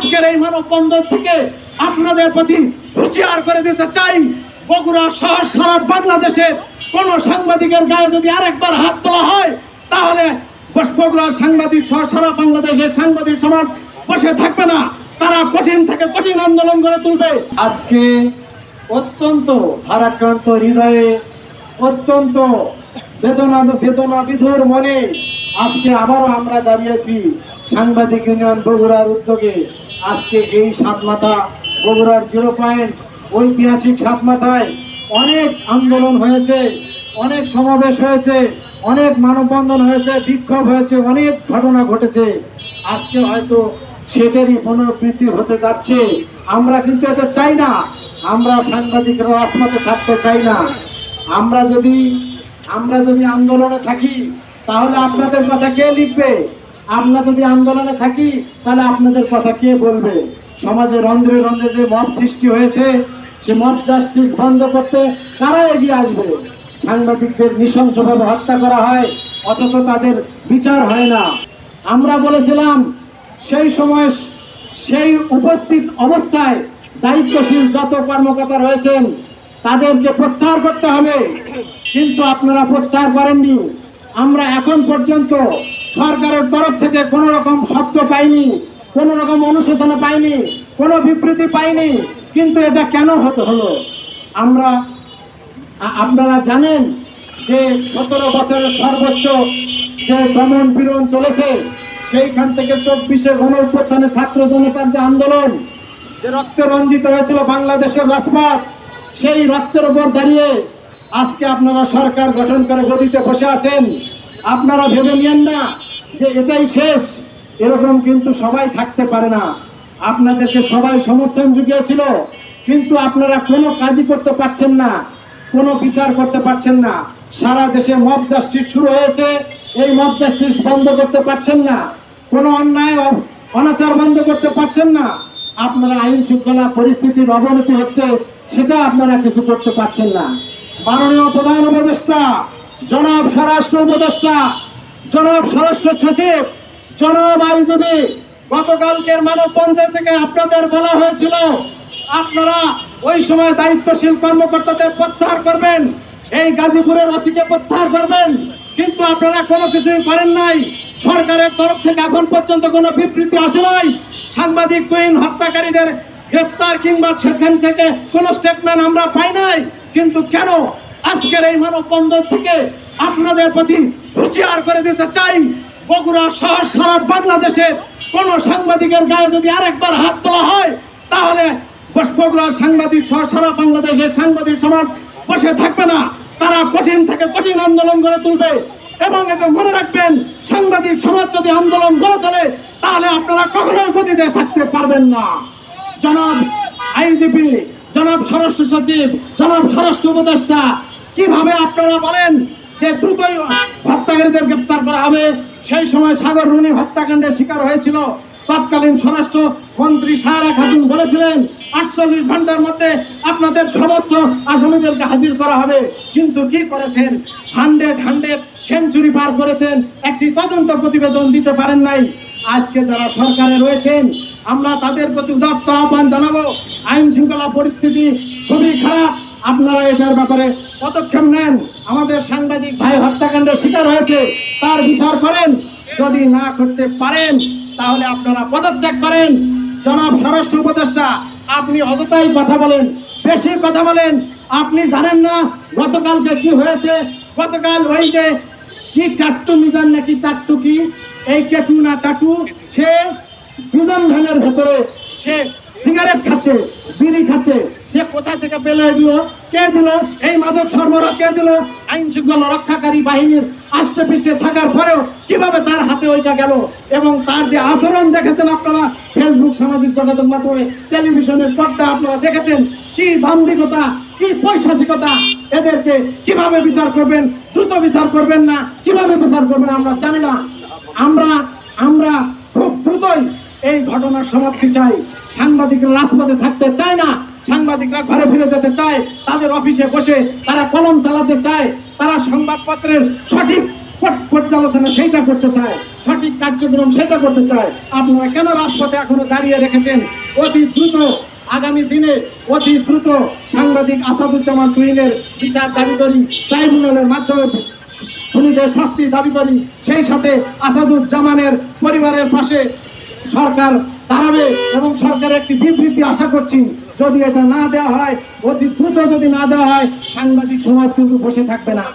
আজকের এই মানববন্ধন থেকে আপনাদের প্রতি হুঁশিয়ার করে দিতে চাই, বগুড়া সহ সারা বাংলাদেশের কোন সাংবাদিকের গায়ে যদি আরেকবার হাত তোলা হয় তাহলে বগুড়ার সাংবাদিক সহ সারা বাংলাদেশের সাংবাদিক সমাজ বসে থাকবে না, তারা কঠিন থেকে কঠিন আন্দোলন গড়ে তুলবে। আজকে অত্যন্ত ভারাক্রান্ত হৃদয়ে, অত্যন্ত বেদনা বিধুর মনে আজকে আবারও আমরা দাঁড়িয়েছি সাংবাদিক ইউনিয়ন বগুড়ার উদ্যোগে। আজকে এই সাতমাথা বগুড়ার 0 পয়েন্ট ঐতিহাসিক সাতমাথায় অনেক আন্দোলন হয়েছে, অনেক সমাবেশ হয়েছে, অনেক মানববন্ধন হয়েছে, বিক্ষোভ হয়েছে, অনেক ঘটনা ঘটেছে। আজকে হয়তো সেটারই পুনরাবৃত্তি হতে যাচ্ছে। আমরা কিন্তু এটা চাই না, আমরা সাংবাদিকরা রাজপথে থাকতে চাই না। আমরা যদি আন্দোলনে থাকি তাহলে আপনাদের কথা কে লিখবে? আমরা যদি আন্দোলনে থাকি তাহলে আপনাদের কথা কে বলবে? সমাজে রন্ধ্রে রন্ধ্রে যে মব সৃষ্টি হয়েছে, সে মব জাস্টিস বন্ধ করতে কারা এগিয়ে আসবে? সাংবাদিকদের নৃশংসভাবে হত্যা করা হয়, অথচ তাদের বিচার হয় না। আমরা বলেছিলাম সেই সময় সেই উপস্থিত অবস্থায় দায়িত্বশীল যত কর্মকর্তা রয়েছেন তাদেরকে প্রত্যাহার করতে হবে, কিন্তু আপনারা প্রত্যাহার করেননি। আমরা এখন পর্যন্ত সরকারের তরফ থেকে কোনো রকম শব্দ পাইনি, কোনো রকম অনুশোচনা পাইনি, কোনো বিবৃতি পাইনি। কিন্তু এটা কেন হলো? আপনারা জানেন যে 17 বছরের সর্বোচ্চ যে দমন পীড়ন চলেছে, সেইখান থেকে 24শে গণঅভ্যুত্থানে ছাত্র জনতার যে আন্দোলন, যে রক্তে রঞ্জিত হয়েছিল বাংলাদেশের রাজপথ, সেই রক্তের উপর দাঁড়িয়ে আজকে আপনারা সরকার গঠন করে গদিতে বসে আছেন। আপনারা ভেবে নিয়েন না যে এটাই শেষ, এরকম কিন্তু সবাই থাকতে পারে না। আপনাদেরকে সবাই সমর্থন জুগিয়েছিল, কিন্তু আপনারা কোনো কাজই করতে পারছেন না, কোনো বিচার করতে পারছেন না। সারা দেশে মব জাস্টিস শুরু হয়েছে, এই মব জাস্টিস বন্ধ করতে পারছেন না, কোনো অন্যায় অনাচার বন্ধ করতে পারছেন না। আপনারা আইন শৃঙ্খলা পরিস্থিতির অবনতি হচ্ছে, সেটা আপনারা কিছু করতে পারছেন না। মাননীয় প্রধান উপদেষ্টা, জনাব স্বরাষ্ট্র উপদেষ্টা, জনাব স্বরাষ্ট্র সচিব, জনাব আইনজীবী, গতকালকের মানববন্ধন থেকে আপনাদের বলা হয়েছিল আপনারা ওই সময় দায়িত্বশীল কর্মকর্তাদের প্রত্যাহার করবেন, এই গাজীপুরের ওসিকে প্রত্যাহার করবেন, কিন্তু আপনারা কোনো কিছুই করেন নাই। সরকারের তরফ থেকে এখন পর্যন্ত কোনো বিবৃতি আসে নাই। সাংবাদিক তুহিন হত্যাকারীদের গ্রেপ্তার কিংবা সেখান থেকে কোনো স্টেটমেন্ট আমরা পাই নাই। কিন্তু কেন? আজকের এই মানববন্ধন থেকে আপনাদের প্রতি হুঁশিয়ার করে দিতে চাই, বগুড়া সহ সারা বাংলাদেশের কোন সাংবাদিকের গায়ে যদি আরেকবার হাত তোলা হয় তাহলে বগুড়ার সাংবাদিক সহ সারা বাংলাদেশের সাংবাদিক সমাজ বসে থাকবে না, তারা কঠিন থেকে কঠিন আন্দোলন গড়ে তুলবে। এবং এটা মনে রাখবেন, সাংবাদিক সমাজ যদি আন্দোলন গড়ে তোলে তাহলে আপনারা কখনোই গতিতে থাকতে পারবেন না। জনাব আইনজীবী, জনাব স্বরাষ্ট্র সচিব, জনাব স্বরাষ্ট্র উপদেষ্টা, কিভাবে আপনারা বলেন যে দ্রুতই হত্যাকারীদের গ্রেপ্তার করা হবে? সেই সময় সাগর রুনি হত্যাকাণ্ডের শিকার হয়েছিল, তৎকালীন স্বরাষ্ট্র মন্ত্রী সারা খাতুন বলেছিলেন 48 ঘন্টার মধ্যে আপনাদের সমস্ত আসামিদেরকে হাজির করা হবে। কিন্তু কি করেছেন? 100 সেঞ্চুরি পার করেছেন, একটি তদন্ত প্রতিবেদন দিতে পারেন নাই। আজকে যারা সরকারে রয়েছেন আমরা তাদের প্রতি উদাত্ত আহ্বান জানাবো, আইন শৃঙ্খলা পরিস্থিতি খুবই খারাপ, আপনারা এটার ব্যাপারে পদক্ষেপ নেন। আমাদের সাংবাদিক ভাই হত্যাকাণ্ডের শিকার হয়েছে, তার বিচার করেন। যদি না করতে পারেন তাহলে আপনারা পদত্যাগ করেন। জনাব স্বরাষ্ট্র উপদেষ্টা, আপনি অযথাই কথা বলেন, বেশি কথা বলেন। আপনি জানেন না গতকালকে কি হয়েছে? গতকাল ওই যে কি টাট্টু মিজান নাকি টাট্টু কি, এই কেটু না টাটু, সে দুজন ধানের ভেতরে সে সিগারেট খাচ্ছে, বিড়ি খাচ্ছে। সে কোথা থেকে পেলে দিল? কে দিল? এই মাদক সরবরাহ কে দিল? আইন শৃঙ্খলা রক্ষাকারী বাহিনীর আষ্টে পৃষ্ঠে থাকার পরেও কিভাবে তার হাতে ওইটা গেল? এবং তার যে আচরণ দেখেছেন আপনারা ফেসবুক, সামাজিক যোগাযোগ মাধ্যমে, টেলিভিশনের পর্দা আপনারা দেখেছেন, কি দাম্ভিকতা, কি পৈশাচিকতা। এদেরকে কিভাবে বিচার করবেন? দ্রুত বিচার করবেন না, কিভাবে বিচার করবেন আমরা জানি না। আমরা খুব দ্রুতই এই ঘটনার সমাপ্তি চাই। সাংবাদিকরা রাজপথে থাকতে চায় না, সাংবাদিকরা ঘরে ফিরে যেতে চায়, তাদের অফিসে বসে তারা কলম চালাতে চায়, তারা সংবাদপত্রের সঠিক পর্যালোচনা সেইটা করতে চায়, সঠিক কার্যক্রম সেটা করতে চায়। আপনারা কেন রাজপথে এখনো দাঁড়িয়ে রেখেছেন? অতি দ্রুত আগামী দিনে অতি দ্রুত সাংবাদিক আসাদুজ্জামান তুহিনের বিচার দাবি করি, ট্রাইব্যুনালের মাধ্যমে খুনিদের শাস্তি দাবি করি। সেই সাথে আসাদুজ্জামানের পরিবারের পাশে সরকার দাঁড়াবে এবং সরকারের একটি বিবৃতি আশা করছি। যদি এটা না দেওয়া হয়, অতি দ্রুত যদি না দেওয়া হয়, সাংবাদিক সমাজ কিন্তু বসে থাকবে না।